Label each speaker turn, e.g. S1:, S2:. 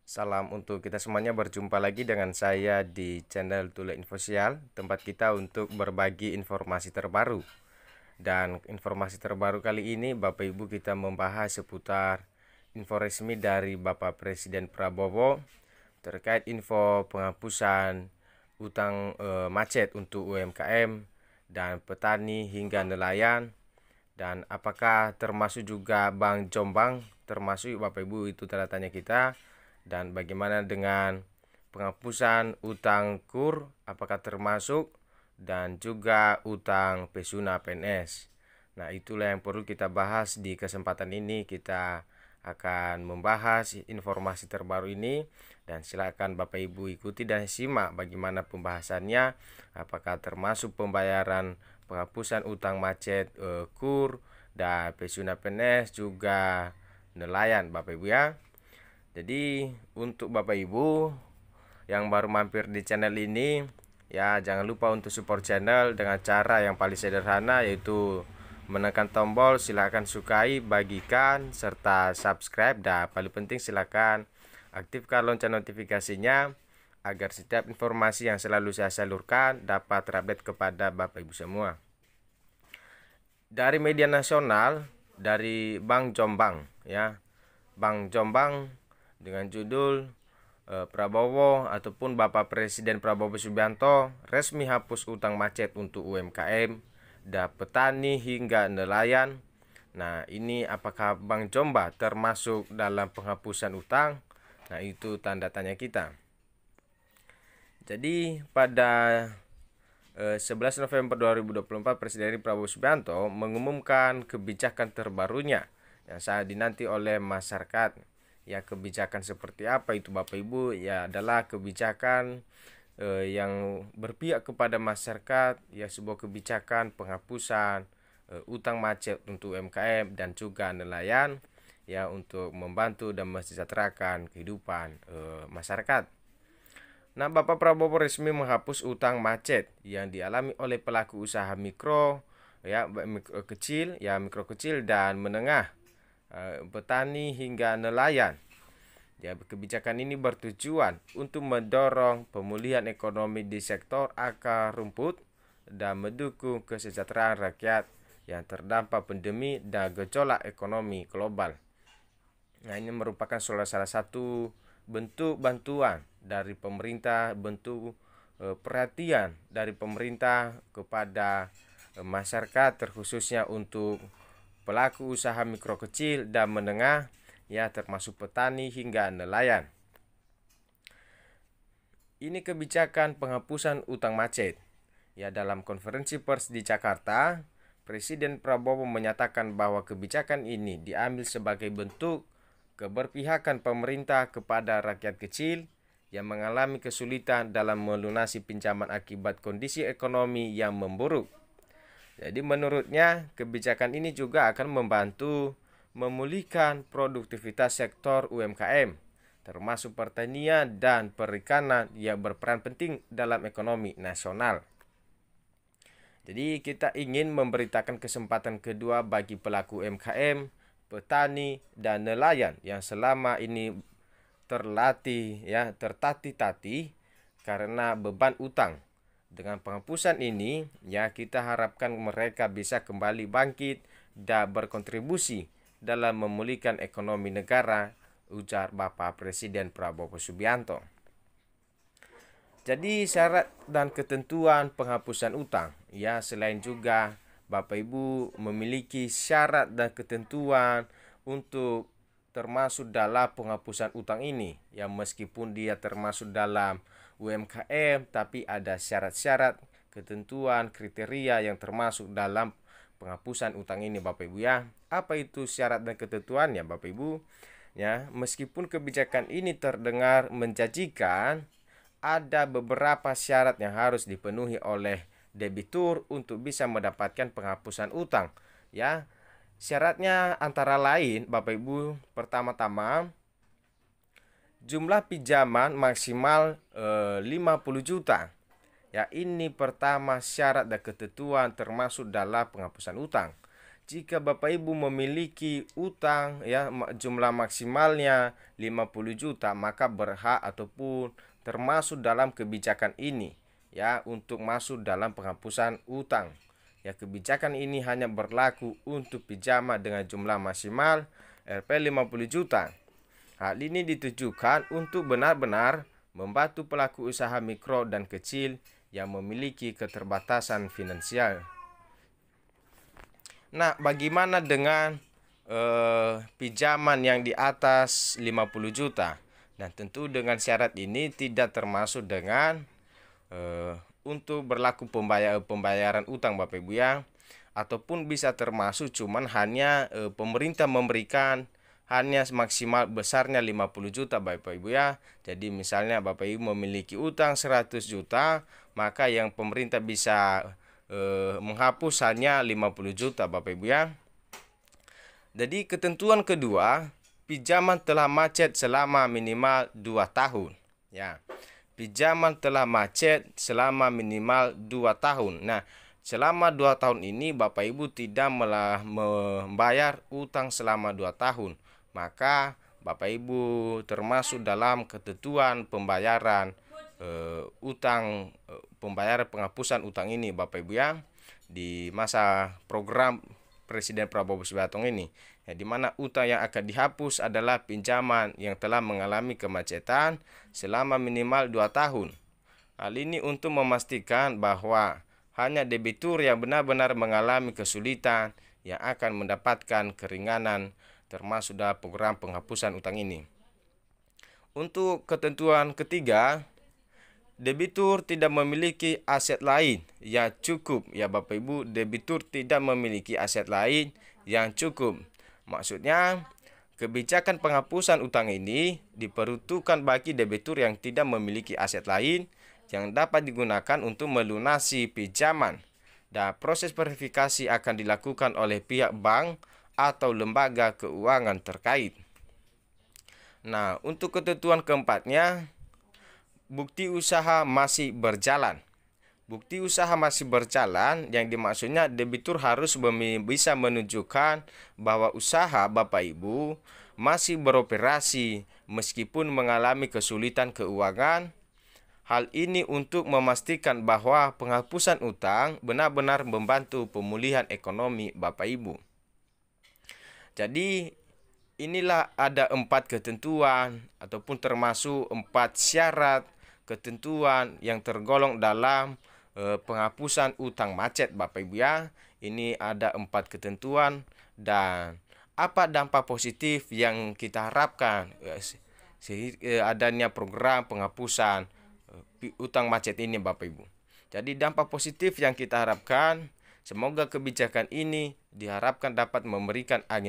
S1: Salam untuk kita semuanya, berjumpa lagi dengan saya di channel Tule Infosial, tempat kita untuk berbagi informasi terbaru. Dan informasi terbaru kali ini Bapak Ibu kita membahas seputar info resmi dari Bapak Presiden Prabowo terkait info penghapusan utang macet untuk UMKM dan petani hingga nelayan, dan apakah termasuk juga Bank Jombang termasuk Bapak Ibu, itu tanda tanya kita. Dan bagaimana dengan penghapusan utang KUR, apakah termasuk, dan juga utang pensiun PNS. Nah, itulah yang perlu kita bahas di kesempatan ini. Kita akan membahas informasi terbaru ini, dan silakan Bapak Ibu ikuti dan simak bagaimana pembahasannya, apakah termasuk pembayaran penghapusan utang macet KUR dan pensiun PNS juga nelayan Bapak Ibu ya. Jadi untuk Bapak Ibu yang baru mampir di channel ini, ya jangan lupa untuk support channel dengan cara yang paling sederhana, yaitu menekan tombol silahkan sukai, bagikan, serta subscribe. Dan paling penting silahkan aktifkan lonceng notifikasinya agar setiap informasi yang selalu saya salurkan dapat terupdate kepada Bapak Ibu semua. Dari media nasional, dari Bank Jombang ya, Bank Jombang dengan judul Prabowo ataupun Bapak Presiden Prabowo Subianto resmi hapus utang macet untuk UMKM dan petani hingga nelayan. Nah, ini apakah Bank Jombang termasuk dalam penghapusan utang? Nah, itu tanda tanya kita. Jadi pada 11 November 2024 Presiden Prabowo Subianto mengumumkan kebijakan terbarunya yang sangat dinanti oleh masyarakat. Ya, kebijakan seperti apa itu Bapak Ibu? Ya, adalah kebijakan yang berpihak kepada masyarakat, ya sebuah kebijakan penghapusan utang macet untuk UMKM dan juga nelayan, ya untuk membantu dan mensejahterakan kehidupan masyarakat. Nah, Bapak Prabowo resmi menghapus utang macet yang dialami oleh pelaku usaha mikro, ya mikro kecil, mikro kecil dan menengah, petani hingga nelayan. Ya, kebijakan ini bertujuan untuk mendorong pemulihan ekonomi di sektor akar rumput dan mendukung kesejahteraan rakyat yang terdampak pandemi dan gejolak ekonomi global. Nah, ini merupakan salah satu bentuk bantuan dari pemerintah, bentuk perhatian dari pemerintah kepada masyarakat, terkhususnya untuk pelaku usaha mikro kecil dan menengah, ya termasuk petani hingga nelayan. Ini kebijakan penghapusan utang macet. Ya, dalam konferensi pers di Jakarta, Presiden Prabowo menyatakan bahwa kebijakan ini diambil sebagai bentuk keberpihakan pemerintah kepada rakyat kecil yang mengalami kesulitan dalam melunasi pinjaman akibat kondisi ekonomi yang memburuk. Jadi menurutnya kebijakan ini juga akan membantu memulihkan produktivitas sektor UMKM, termasuk pertanian dan perikanan yang berperan penting dalam ekonomi nasional. Jadi kita ingin memberitakan kesempatan kedua bagi pelaku UMKM, petani dan nelayan yang selama ini tertatih-tatih karena beban utang. Dengan penghapusan ini, ya kita harapkan mereka bisa kembali bangkit dan berkontribusi dalam memulihkan ekonomi negara, ujar Bapak Presiden Prabowo Subianto. Jadi syarat dan ketentuan penghapusan utang, ya selain juga Bapak Ibu memiliki syarat dan ketentuan untuk termasuk dalam penghapusan utang ini, ya meskipun dia termasuk dalam UMKM, tapi ada syarat-syarat, ketentuan, kriteria yang termasuk dalam penghapusan utang ini Bapak Ibu ya. Apa itu syarat dan ketentuannya Bapak Ibu? Ya, meskipun kebijakan ini terdengar menjanjikan, ada beberapa syarat yang harus dipenuhi oleh debitur untuk bisa mendapatkan penghapusan utang. Ya, syaratnya antara lain Bapak Ibu, pertama-tama jumlah pinjaman maksimal 50 juta. Ya, ini pertama syarat dan ketentuan termasuk dalam penghapusan utang. jika Bapak Ibu memiliki utang ya jumlah maksimalnya 50 juta, maka berhak ataupun termasuk dalam kebijakan ini ya untuk masuk dalam penghapusan utang. Ya, kebijakan ini hanya berlaku untuk pinjaman dengan jumlah maksimal Rp 50 juta. Hal ini ditujukan untuk benar-benar membantu pelaku usaha mikro dan kecil yang memiliki keterbatasan finansial. Nah, bagaimana dengan pinjaman yang di atas 50 juta? Nah, tentu dengan syarat ini tidak termasuk dengan untuk berlaku pembayaran utang Bapak Ibu ya, ataupun bisa termasuk cuman hanya pemerintah memberikan hanya maksimal besarnya 50 juta Bapak Ibu ya. Jadi misalnya Bapak Ibu memiliki utang 100 juta, maka yang pemerintah bisa menghapus hanya 50 juta Bapak Ibu ya. Jadi ketentuan kedua, pinjaman telah macet selama minimal 2 tahun ya. Pinjaman telah macet selama minimal 2 tahun. Nah, selama 2 tahun ini Bapak Ibu tidak membayar utang selama 2 tahun, maka Bapak Ibu termasuk dalam ketentuan pembayaran pembayaran penghapusan utang ini Bapak Ibu ya, di masa program Presiden Prabowo Subianto ini ya, di mana utang yang akan dihapus adalah pinjaman yang telah mengalami kemacetan selama minimal 2 tahun. Hal ini untuk memastikan bahwa hanya debitur yang benar-benar mengalami kesulitan yang akan mendapatkan keringanan termasuk dalam program penghapusan utang ini. Untuk ketentuan ketiga, debitur tidak memiliki aset lain yang cukup ya Bapak Ibu. Debitur tidak memiliki aset lain yang cukup. Maksudnya kebijakan penghapusan utang ini diperuntukkan bagi debitur yang tidak memiliki aset lain yang dapat digunakan untuk melunasi pinjaman, dan proses verifikasi akan dilakukan oleh pihak bank atau lembaga keuangan terkait. Nah, untuk ketentuan keempatnya, bukti usaha masih berjalan. Bukti usaha masih berjalan yang dimaksudnya debitur harus bisa menunjukkan bahwa usaha Bapak Ibu masih beroperasi meskipun mengalami kesulitan keuangan. Hal ini untuk memastikan bahwa penghapusan utang benar-benar membantu pemulihan ekonomi Bapak Ibu. Jadi inilah ada 4 ketentuan ataupun termasuk 4 syarat ketentuan yang tergolong dalam penghapusan utang macet Bapak Ibu ya. Ini ada 4 ketentuan, dan apa dampak positif yang kita harapkan adanya program penghapusan utang macet ini Bapak Ibu. Jadi dampak positif yang kita harapkan, semoga kebijakan ini diharapkan dapat memberikan angin